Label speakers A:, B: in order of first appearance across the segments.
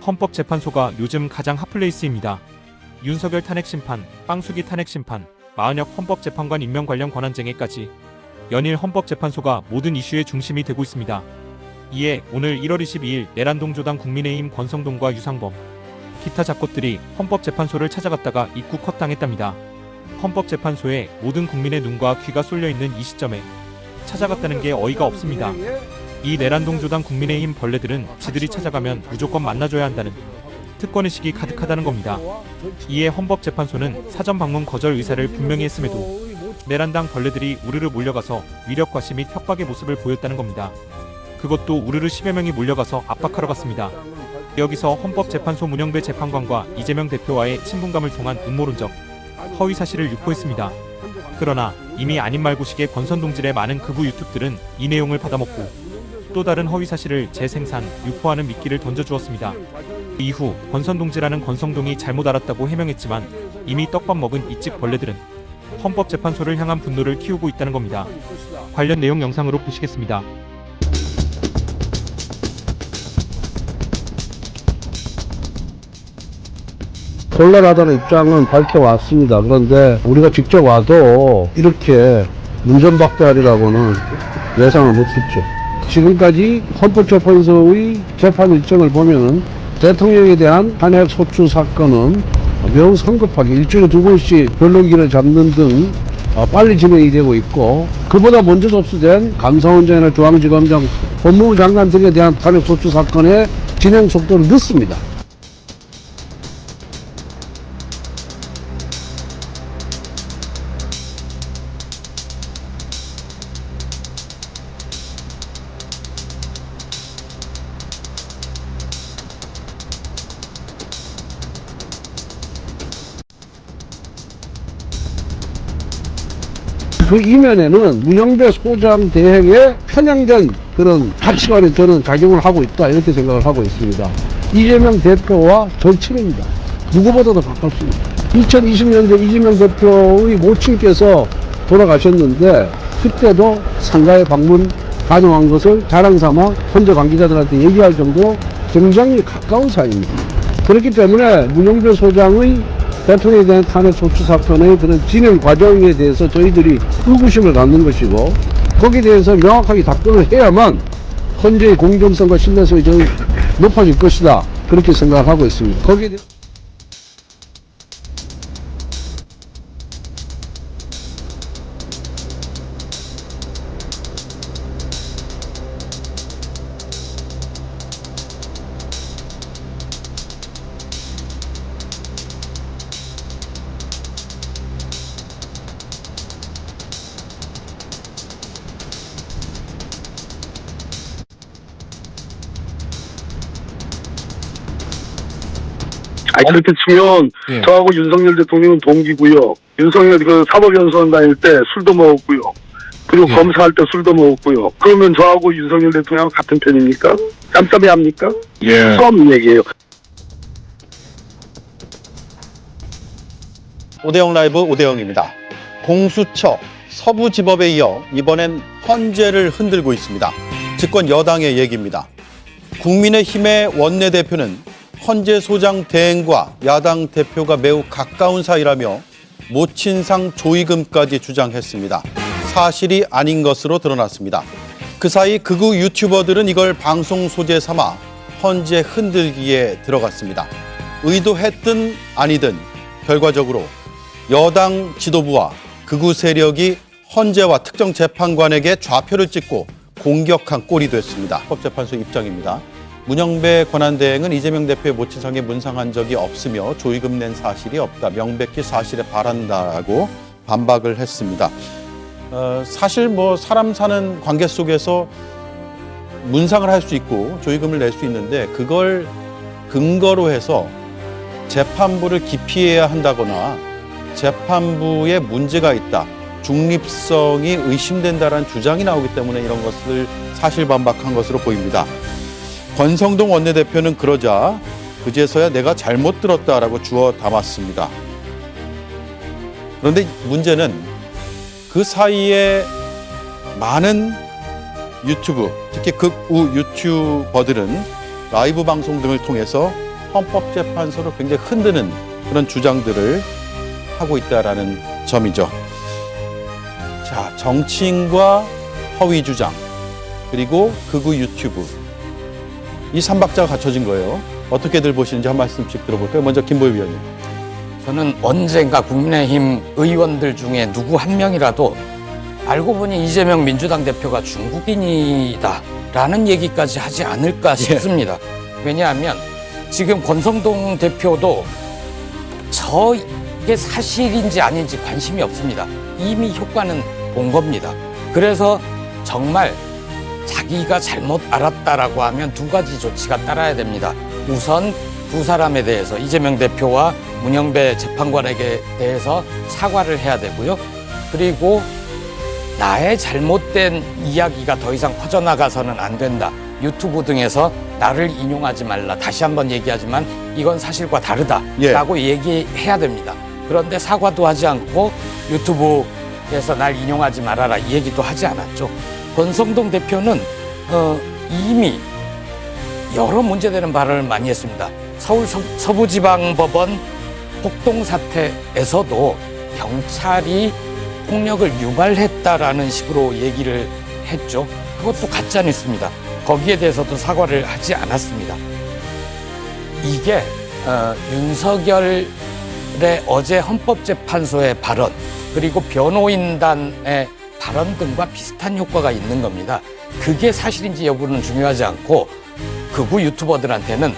A: 헌법재판소가 요즘 가장 핫플레이스입니다. 윤석열 탄핵 심판, 빵수기 탄핵 심판, 마은혁 헌법재판관 임명 관련 권한쟁의까지 연일 헌법재판소가 모든 이슈의 중심이 되고 있습니다. 이에 오늘 1월 22일 내란동 조당 국민의힘 권성동과 유상범, 기타 잡것들이 헌법재판소를 찾아갔다가 입국 컷당했답니다. 헌법재판소에 모든 국민의 눈과 귀가 쏠려있는 이 시점에 찾아갔다는 게 어이가 없습니다. 이 내란동 조당 국민의힘 벌레들은 지들이 찾아가면 무조건 만나줘야 한다는 특권의식이 가득하다는 겁니다. 이에 헌법재판소는 사전 방문 거절 의사를 분명히 했음에도 내란당 벌레들이 우르르 몰려가서 위력과시 및 협박의 모습을 보였다는 겁니다. 그것도 우르르 10여 명이 몰려가서 압박하러 갔습니다. 여기서 헌법재판소 문영배 재판관과 이재명 대표와의 친분감을 통한 음모론적 허위사실을 유포했습니다. 그러나 이미 아닌 말고식의 권선동질의 많은 극우 유튜브들은 이 내용을 받아먹고 또 다른 허위사실을 재생산, 유포하는 미끼를 던져주었습니다. 이후 권선동지라는 권성동이 잘못 알았다고 해명했지만 이미 떡밥 먹은 이찍 벌레들은 헌법재판소를 향한 분노를 키우고 있다는 겁니다. 관련 내용 영상으로 보시겠습니다.
B: 곤란하다는 입장은 밝혀왔습니다. 그런데 우리가 직접 와도 이렇게 문전박대하리라고는 예상을 못했죠. 지금까지 헌법재판소의 재판 일정을 보면은 대통령에 대한 탄핵 소추 사건은 매우 성급하게 일주일에 2번씩 변론기를 잡는 등 빨리 진행이 되고 있고, 그보다 먼저 접수된 감사원장이나 중앙지검장, 법무부 장관 등에 대한 탄핵 소추 사건의 진행 속도를 늦습니다. 그 이면에는 문영배 소장 대행에 편향된 그런 가치관에 저는 작용을 하고 있다, 이렇게 생각을 하고 있습니다. 이재명 대표와 절친입니다. 누구보다도 가깝습니다. 2020년대 이재명 대표의 모친께서 돌아가셨는데 그때도 상가에 방문 가능한 것을 자랑삼아 현재 관계자들한테 얘기할 정도로 굉장히 가까운 사이입니다. 그렇기 때문에 문영배 소장의 대통령에 대한 탄핵 소추 사건의 그런 진행 과정에 대해서 저희들이 의구심을 갖는 것이고, 거기에 대해서 명확하게 답변을 해야만 헌재의 공정성과 신뢰성이 좀 높아질 것이다, 그렇게 생각을 하고 있습니다. 거기에 대해서
C: 그렇게 치면 저하고 윤석열 대통령은 동기고요. 윤석열 그 사법연수원 다닐 때 술도 먹었고요. 그리고 검사할 때 술도 먹었고요. 그러면 저하고 윤석열 대통령하고 같은 편입니까? 깜깜이 합니까? 처음 얘기예요.
D: 오대영 라이브 오대영입니다. 공수처, 서부지법에 이어 이번엔 헌재를 흔들고 있습니다. 집권 여당의 얘기입니다. 국민의힘의 원내대표는 헌재 소장 대행과 야당 대표가 매우 가까운 사이라며 모친상 조의금까지 주장했습니다. 사실이 아닌 것으로 드러났습니다. 그 사이 극우 유튜버들은 이걸 방송 소재 삼아 헌재 흔들기에 들어갔습니다. 의도했든 아니든 결과적으로 여당 지도부와 극우 세력이 헌재와 특정 재판관에게 좌표를 찍고 공격한 꼴이 됐습니다. 헌법재판소 입장입니다. 문영배 권한대행은 이재명 대표의 모친상에 문상한 적이 없으며 조의금 낸 사실이 없다, 명백히 사실에 바란다라고 반박을 했습니다. 사실 뭐 사람 사는 관계 속에서 문상을 할 수 있고 조의금을 낼 수 있는데, 그걸 근거로 해서 재판부를 기피해야 한다거나 재판부에 문제가 있다, 중립성이 의심된다라는 주장이 나오기 때문에 이런 것을 사실 반박한 것으로 보입니다. 권성동 원내대표는 그러자 그제서야 내가 잘못 들었다라고 주워 담았습니다. 그런데 문제는 그 사이에 많은 유튜브, 특히 극우 유튜버들은 라이브 방송 등을 통해서 헌법재판소를 굉장히 흔드는 그런 주장들을 하고 있다라는 점이죠. 자, 정치인과 허위 주장, 그리고 극우 유튜브. 이 삼박자가 갖춰진 거예요. 어떻게들 보시는지 한 말씀씩 들어볼까요? 먼저 김보희 위원님.
E: 저는 언젠가 국민의힘 의원들 중에 누구 한 명이라도 알고 보니 이재명 민주당 대표가 중국인이다라는 얘기까지 하지 않을까 싶습니다. 왜냐하면 지금 권성동 대표도 저게 사실인지 아닌지 관심이 없습니다. 이미 효과는 본 겁니다. 그래서 정말 자기가 잘못 알았다라고 하면 두 가지 조치가 따라야 됩니다. 우선 두 사람에 대해서 이재명 대표와 문영배 재판관에게 대해서 사과를 해야 되고요. 그리고 나의 잘못된 이야기가 더 이상 퍼져나가서는 안 된다. 유튜브 등에서 나를 인용하지 말라. 다시 한번 얘기하지만 이건 사실과 다르다라고 얘기해야 됩니다. 그런데 사과도 하지 않고 유튜브에서 날 인용하지 말아라 이 얘기도 하지 않았죠. 권성동 대표는 이미 여러 문제되는 발언을 많이 했습니다. 서울 서부지방법원 폭동 사태에서도 경찰이 폭력을 유발했다라는 식으로 얘기를 했죠. 그것도 가짜 뉴스입니다. 거기에 대해서도 사과를 하지 않았습니다. 이게 윤석열의 어제 헌법재판소의 발언 그리고 변호인단의 발언 등과 비슷한 효과가 있는 겁니다. 그게 사실인지 여부는 중요하지 않고 극우 유튜버들한테는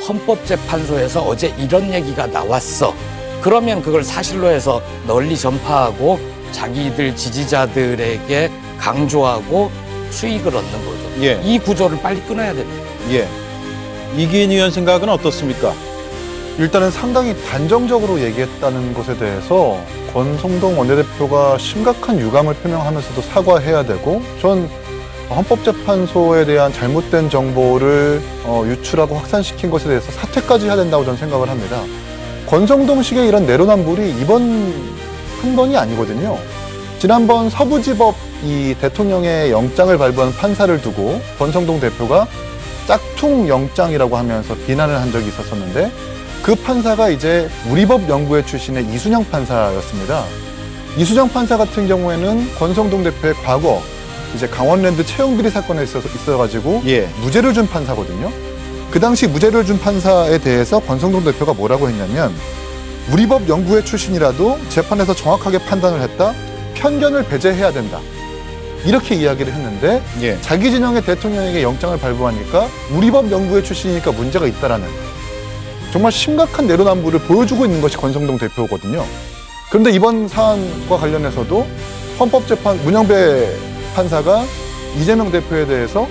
E: 헌법재판소에서 어제 이런 얘기가 나왔어. 그러면 그걸 사실로 해서 널리 전파하고 자기들 지지자들에게 강조하고 수익을 얻는 거죠.
D: 예.
E: 이 구조를 빨리 끊어야 됩니다.
D: 예. 이기인 의원 생각은 어떻습니까?
F: 일단은 상당히 단정적으로 얘기했다는 것에 대해서 권성동 원내대표가 심각한 유감을 표명하면서도 사과해야 되고, 전 헌법재판소에 대한 잘못된 정보를 유출하고 확산시킨 것에 대해서 사퇴까지 해야 된다고 저는 생각을 합니다. 권성동식의 이런 내로남불이 이번 한 번이 아니거든요. 지난번 서부지법 이 대통령의 영장을 발부한 판사를 두고 권성동 대표가 짝퉁 영장이라고 하면서 비난을 한 적이 있었었는데, 그 판사가 이제 우리법 연구회 출신의 이순영 판사였습니다. 이순영 판사 같은 경우에는 권성동 대표의 과거 이제 강원랜드 채용 비리 사건에 있어가지고 무죄를 준 판사거든요. 그 당시 무죄를 준 판사에 대해서 권성동 대표가 뭐라고 했냐면, 우리법 연구회 출신이라도 재판에서 정확하게 판단을 했다, 편견을 배제해야 된다, 이렇게 이야기를 했는데 자기 진영의 대통령에게 영장을 발부하니까 우리법 연구회 출신이니까 문제가 있다라는 정말 심각한 내로남불을 보여주고 있는 것이 권성동 대표거든요. 그런데 이번 사안과 관련해서도 헌법재판 문영배 판사가 이재명 대표에 대해서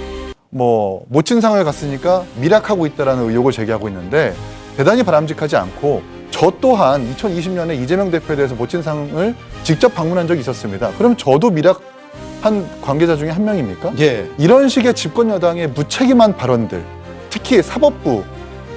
F: 모친상을 갔으니까 미락하고 있다라는 의혹을 제기하고 있는데, 대단히 바람직하지 않고, 저 또한 2020년에 이재명 대표에 대해서 모친상을 직접 방문한 적이 있었습니다. 그럼 저도 미락한 관계자 중에 한 명입니까? 이런 식의 집권 여당의 무책임한 발언들, 특히 사법부,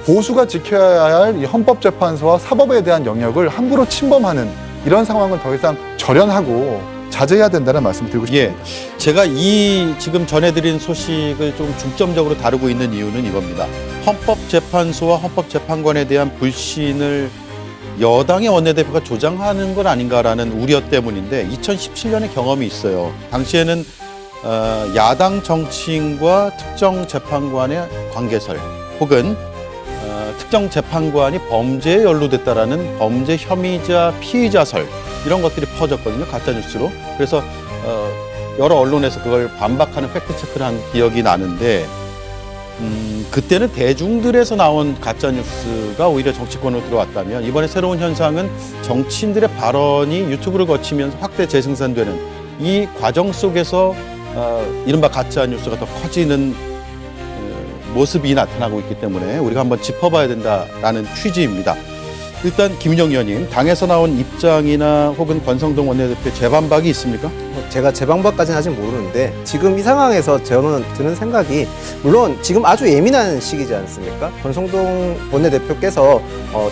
F: 보수가 지켜야 할 이 헌법재판소와 사법에 대한 영역을 함부로 침범하는 이런 상황을 더 이상 절연하고 자제해야 된다는 말씀 드리고 싶습니다.
D: 제가 이 지금 전해드린 소식을 좀 중점적으로 다루고 있는 이유는 이겁니다. 헌법재판소와 헌법재판관에 대한 불신을 여당의 원내대표가 조장하는 건 아닌가라는 우려 때문인데, 2017년에 경험이 있어요. 당시에는 야당 정치인과 특정 재판관의 관계설, 혹은 특정 재판관이 범죄에 연루됐다라는 범죄 혐의자 피의자설, 이런 것들이 퍼졌거든요, 가짜뉴스로. 그래서 여러 언론에서 그걸 반박하는 팩트체크를 한 기억이 나는데, 그때는 대중들에서 나온 가짜뉴스가 오히려 정치권으로 들어왔다면, 이번에 새로운 현상은 정치인들의 발언이 유튜브를 거치면서 확대 재생산되는 이 과정 속에서 이른바 가짜뉴스가 더 커지는 모습이 나타나고 있기 때문에 우리가 한번 짚어봐야 된다라는 취지입니다. 일단 김은영 의원님, 당에서 나온 입장이나 혹은 권성동 원내대표 재반박이 있습니까?
G: 제가 재방박까지는 아직 모르는데 지금 이 상황에서 저는 드는 생각이 물론 지금 아주 예민한 시기지 않습니까? 권성동 원내대표께서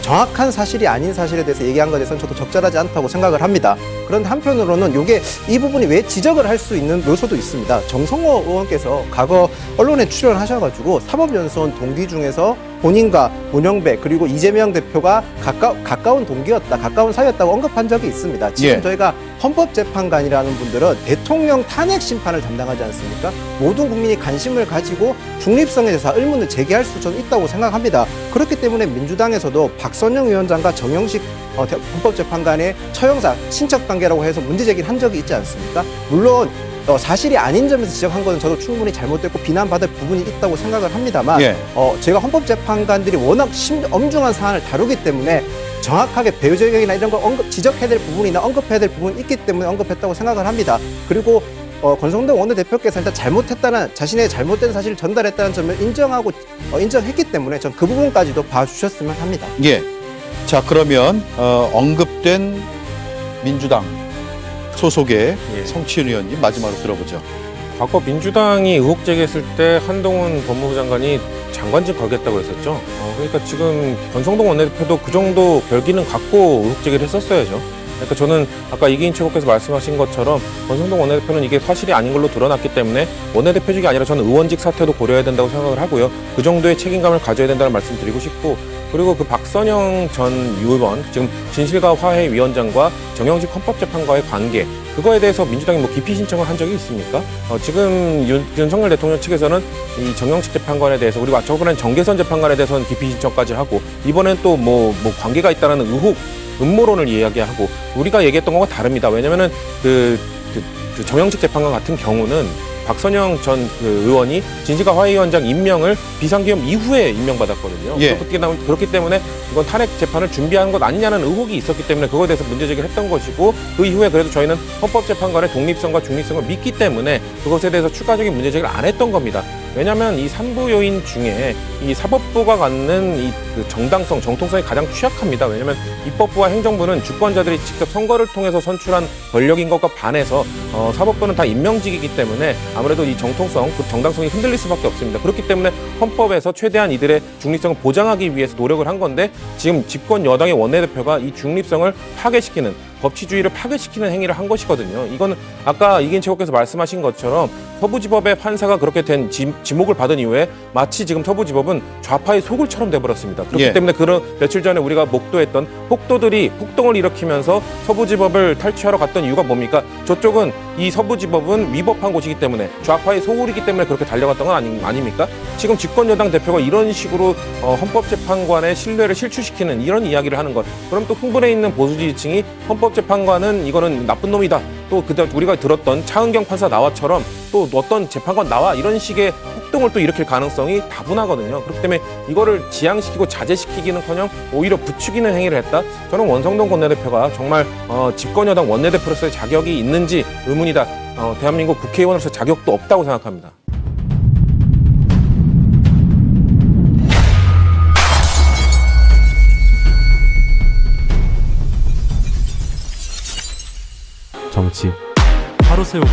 G: 정확한 사실이 아닌 사실에 대해서 얘기한 것에 대해서는 저도 적절하지 않다고 생각을 합니다. 그런데 한편으로는 이 부분이 왜 지적을 할 수 있는 요소도 있습니다. 정성호 의원께서 과거 언론에 출연하셔가지고 사법연수원 동기 중에서 본인과 문영배 그리고 이재명 대표가 가까운 동기였다, 가까운 사이였다고 언급한 적이 있습니다. 지금
D: 예.
G: 저희가 헌법재판관이라는 분들은 대통령 탄핵 심판을 담당하지 않습니까? 모든 국민이 관심을 가지고 중립성에 대해서 의문을 제기할 수 저는 있다고 생각합니다. 그렇기 때문에 민주당에서도 박선영 위원장과 정영식 헌법재판관의 처형사 친척 관계라고 해서 문제 제기를 한 적이 있지 않습니까? 물론 사실이 아닌 점에서 지적한 것은 저도 충분히 잘못됐고 비난받을 부분이 있다고 생각을 합니다만
D: 예.
G: 제가 헌법재판관들이 워낙 엄중한 사안을 다루기 때문에 정확하게 배우적이나 이런 걸 지적해야 될 부분이나 언급해야 될 부분이 있기 때문에 언급했다고 생각을 합니다. 그리고 권성동 원내대표께서 일단 자신의 잘못된 사실을 전달했다는 점을 인정했기 때문에 전 그 부분까지도 봐주셨으면 합니다.
D: 예. 자, 그러면 언급된 민주당 소속의 성취윤 의원님 마지막으로 들어보죠.
H: 과거 민주당이 의혹 제기했을 때 한동훈 법무부 장관이 장관직 걸겠다고 했었죠. 그러니까 지금 권성동 원내대표도 그 정도 별기는 갖고 의혹 제기를 했었어야죠. 그러니까 저는 아까 이기인 최고께서 말씀하신 것처럼 권성동 원내대표는 이게 사실이 아닌 걸로 드러났기 때문에 원내대표직이 아니라 저는 의원직 사퇴도 고려해야 된다고 생각을 하고요. 그 정도의 책임감을 가져야 된다는 말씀 드리고 싶고, 그리고 그 박선영 전 의원, 지금 진실과 화해 위원장과 정영식 헌법재판관의 관계, 그거에 대해서 민주당이 뭐 기피 신청을 한 적이 있습니까? 지금 윤석열 대통령 측에서는 이 정영식 재판관에 대해서, 그리고 저번엔 정계선 재판관에 대해서는 기피 신청까지 하고, 이번엔 또 뭐 관계가 있다라는 의혹, 음모론을 이야기하고, 우리가 얘기했던 것과 다릅니다. 왜냐면은 그 정영식 재판관 같은 경우는 박선영 전 의원이 진실과 화해위원장 임명을 비상기업 이후에 임명받았거든요.
D: 예.
H: 그렇기 때문에 이건 탄핵 재판을 준비한 것 아니냐는 의혹이 있었기 때문에 그거에 대해서 문제제기를 했던 것이고, 그 이후에 그래도 저희는 헌법재판관의 독립성과 중립성을 믿기 때문에 그것에 대해서 추가적인 문제제기를 안 했던 겁니다. 왜냐하면 이 삼부 요인 중에 이 사법부가 갖는 이 정당성, 정통성이 가장 취약합니다. 왜냐하면 입법부와 행정부는 주권자들이 직접 선거를 통해서 선출한 권력인 것과 반해서 사법부는 다 임명직이기 때문에 아무래도 이 정통성, 그 정당성이 흔들릴 수밖에 없습니다. 그렇기 때문에 헌법에서 최대한 이들의 중립성을 보장하기 위해서 노력을 한 건데, 지금 집권 여당의 원내대표가 이 중립성을 파괴시키는, 법치주의를 파괴시키는 행위를 한 것이거든요. 이거는 아까 이기인 최고께서 말씀하신 것처럼 서부지법의 판사가 그렇게 된 지목을 받은 이후에 마치 지금 서부지법은 좌파의 소굴처럼 돼버렸습니다. 그렇기
D: 예.
H: 때문에 며칠 전에 우리가 목도했던 폭도들이 폭동을 일으키면서 서부지법을 탈취하러 갔던 이유가 뭡니까? 저쪽은 이 서부지법은 위법한 곳이기 때문에, 좌파의 소굴이기 때문에 그렇게 달려갔던 건 아닙니까? 지금 집권여당 대표가 이런 식으로 헌법재판관의 신뢰를 실추시키는 이런 이야기를 하는 것, 그럼 또 흥분해 있는 보수 지지층이 헌법재판관은 이거는 나쁜 놈이다, 또 그때 우리가 들었던 차은경 판사 나와처럼 또 어떤 재판관 나와, 이런 식의 폭동을 또 일으킬 가능성이 다분하거든요. 그렇기 때문에 이거를 지양시키고 자제시키기는커녕 오히려 부추기는 행위를 했다. 저는 원성동 원내대표가 정말 집권여당 원내대표로서의 자격이 있는지 의문이다. 대한민국 국회의원으로서 자격도 없다고 생각합니다.
A: 정치 하루 세우고